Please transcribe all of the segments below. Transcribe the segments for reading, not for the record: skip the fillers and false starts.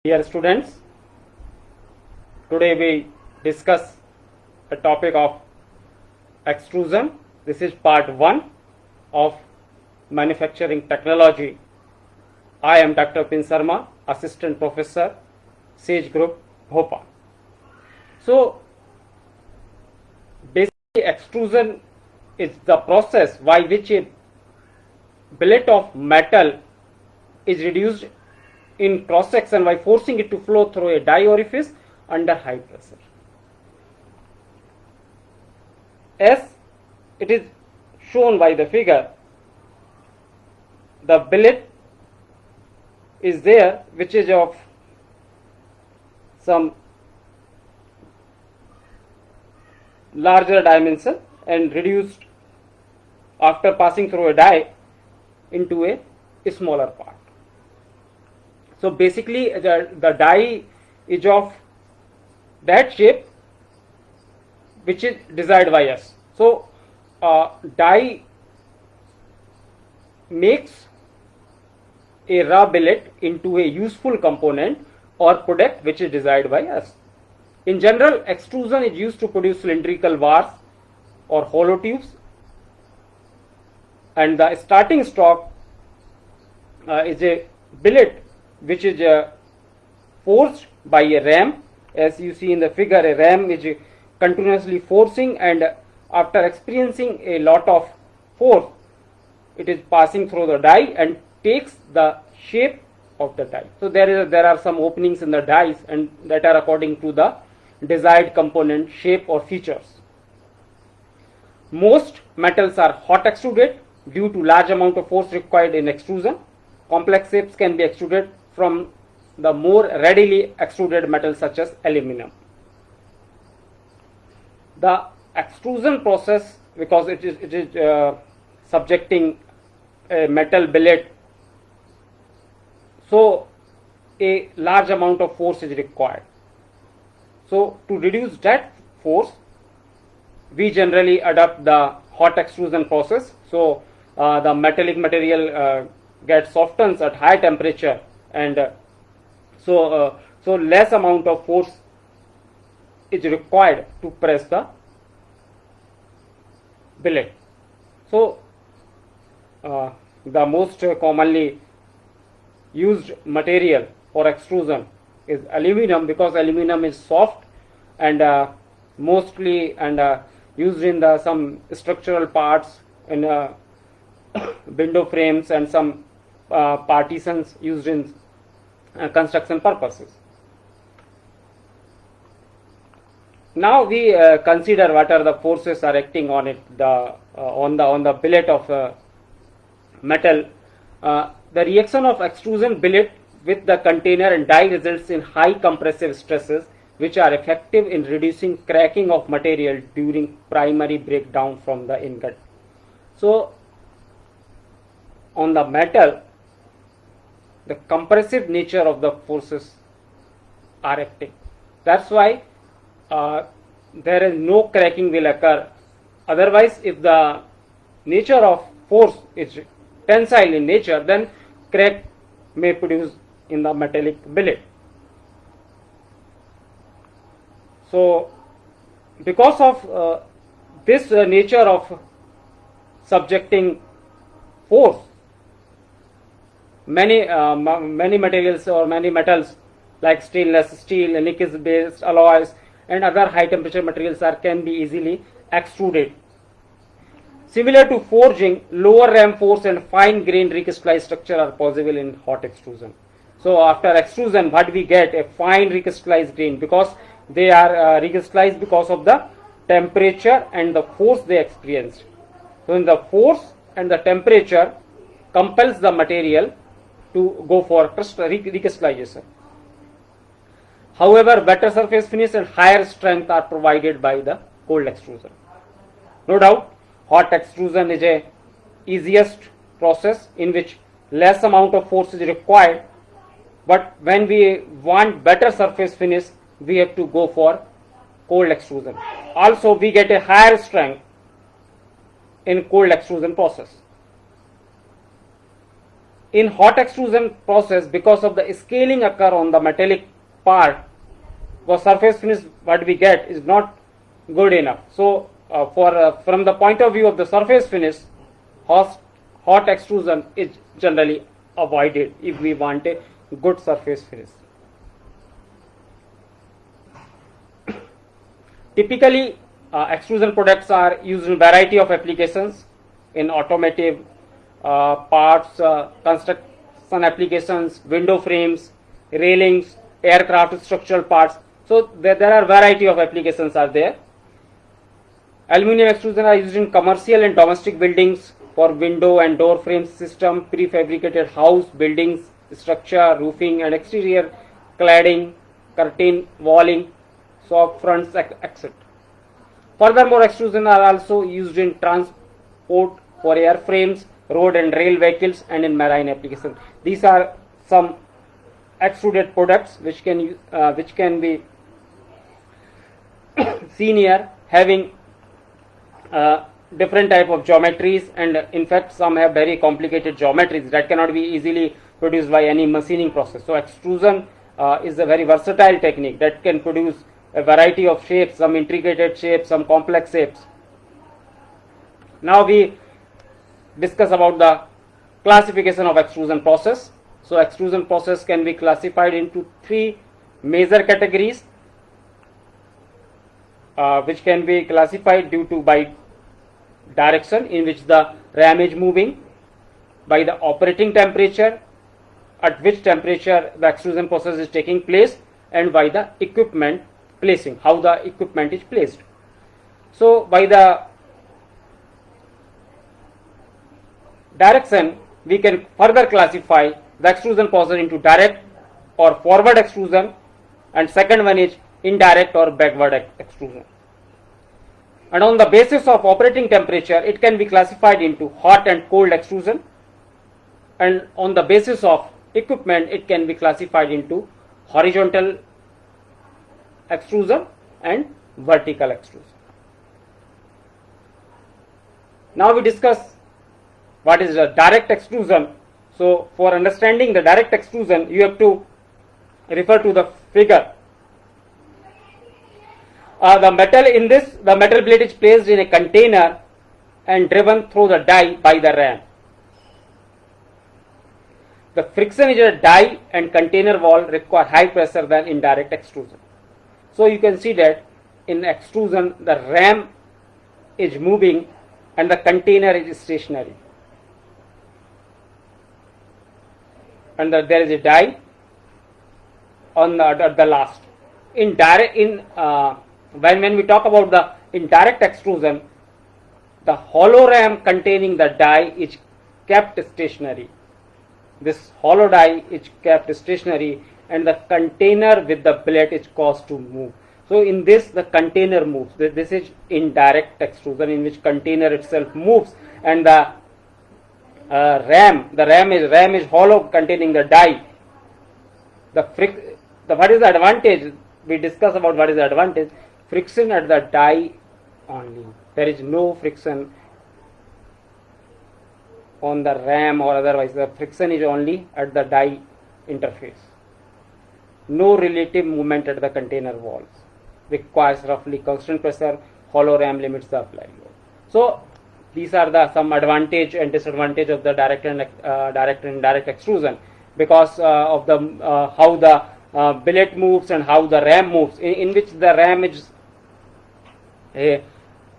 Dear students, today we discuss a topic of extrusion. This is part 1 of manufacturing technology. I am Dr. Pin Sarma, Assistant Professor, Sage Group, Bhopal. So, basically extrusion is the process by which a billet of metal is reduced in cross section by forcing it to flow through a die orifice under high pressure. As it is shown by the figure, the billet is there which is of some larger dimension and reduced after passing through a die into a smaller part. So basically the die is of that shape which is desired by us. So die makes a raw billet into a useful component or product which is desired by us. In general, extrusion is used to produce cylindrical bars or hollow tubes, and the starting stock is a billet which is forced by a ram. As you see in the figure, a ram is continuously forcing, and after experiencing a lot of force, it is passing through the die and takes the shape of the die. So there are some openings in the dies, and that are according to the desired component shape or features. Most metals are hot extruded due to large amount of force required in extrusion. Complex shapes can be extruded from the more readily extruded metals such as aluminum. The extrusion process, because it is subjecting a metal billet, so a large amount of force is required. So to reduce that force, we generally adopt the hot extrusion process. So the metallic material gets softens at high temperature, and so less amount of force is required to press the billet. So the most commonly used material for extrusion is aluminum, because aluminum is soft and mostly used in the some structural parts in window frames and some partitions used in construction purposes. Now we consider what are the forces are acting on it, on the billet of metal. The reaction of extrusion billet with the container and die results in high compressive stresses, which are effective in reducing cracking of material during primary breakdown from the ingot. So on the metal, the compressive nature of the forces are acting. That's why there is no cracking will occur. Otherwise, if the nature of force is tensile in nature, then crack may produce in the metallic billet. So because of this nature of subjecting force, many materials or many metals like stainless steel, nickel based alloys and other high temperature materials can be easily extruded. Similar to forging, lower ram force and fine grained recrystallized structure are possible in hot extrusion. So after extrusion, what we get? A fine recrystallized grain, because they are recrystallized because of the temperature and the force they experienced. So in the force and the temperature compels the material to go for recrystallization. However, better surface finish and higher strength are provided by the cold extrusion. No doubt, hot extrusion is a easiest process in which less amount of force is required, but when we want better surface finish, we have to go for cold extrusion. Also, we get a higher strength in cold extrusion process. in hot extrusion process, because of the scaling occur on the metallic part, the surface finish what we get is not good enough. So from the point of view of the surface finish, hot extrusion is generally avoided if we want a good surface finish. Typically, extrusion products are used in variety of applications, in automotive parts, construction applications, window frames, railings, aircraft structural parts. So there are variety of applications are there. Aluminum extrusion are used in commercial and domestic buildings for window and door frame system, prefabricated house, buildings, structure, roofing and exterior cladding, curtain, walling, soft fronts, etc. Furthermore, extrusion are also used in transport for airframes, road and rail vehicles, and in marine applications. These are some extruded products which can be seen here, having different type of geometries, and in fact some have very complicated geometries that cannot be easily produced by any machining process. So extrusion is a very versatile technique that can produce a variety of shapes, some intricate shapes, some complex shapes. Now we discuss about the classification of extrusion process. So extrusion process can be classified into three major categories, which can be classified due to by direction in which the ram is moving, by the operating temperature at which temperature the extrusion process is taking place, and by the equipment placing, how the equipment is placed. So by the direction we can further classify the extrusion process into direct or forward extrusion, and second one is indirect or backward extrusion. And on the basis of operating temperature, it can be classified into hot and cold extrusion, and on the basis of equipment it can be classified into horizontal extrusion and vertical extrusion. Now we discuss what is a direct extrusion. So for understanding the direct extrusion, you have to refer to the figure. The metal plate is placed in a container and driven through the die by the ram. The friction is a die and container wall require high pressure than in direct extrusion. So you can see that in extrusion the ram is moving and the container is stationary, and there is a die on the last. When we talk about the indirect extrusion, the hollow ram containing the die is kept stationary. This hollow die is kept stationary, and the container with the plate is caused to move. So in this the container moves. This is indirect extrusion in which container itself moves, and the ram is hollow containing the die. What is the advantage? We discuss about what is the advantage. Friction at the die only. There is no friction on the ram or otherwise. The friction is only at the die interface. No relative movement at the container walls. Requires roughly constant pressure. Hollow ram limits the applied load. So these are some advantage and disadvantage of the direct and indirect extrusion, because of the how the billet moves and how the ram moves, in which the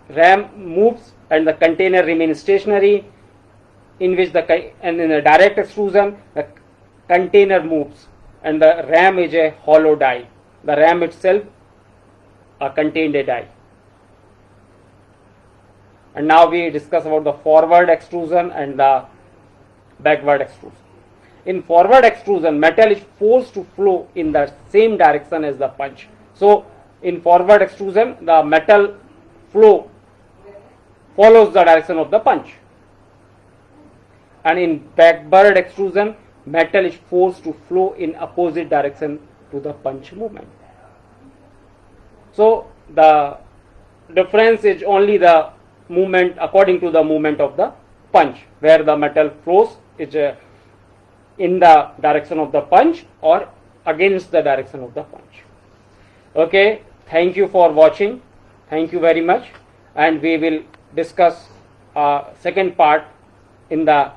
ram moves and the container remains stationary, in which and in the direct extrusion the container moves and the ram is a hollow die. The ram itself contained a die. And now we discuss about the forward extrusion and the backward extrusion. In forward extrusion, metal is forced to flow in the same direction as the punch. So in forward extrusion, the metal flow follows the direction of the punch. And in backward extrusion, metal is forced to flow in opposite direction to the punch movement. So the difference is only the movement according to the movement of the punch, where the metal flows is in the direction of the punch or against the direction of the punch. Okay, thank you for watching. Thank you very much, and we will discuss second part in the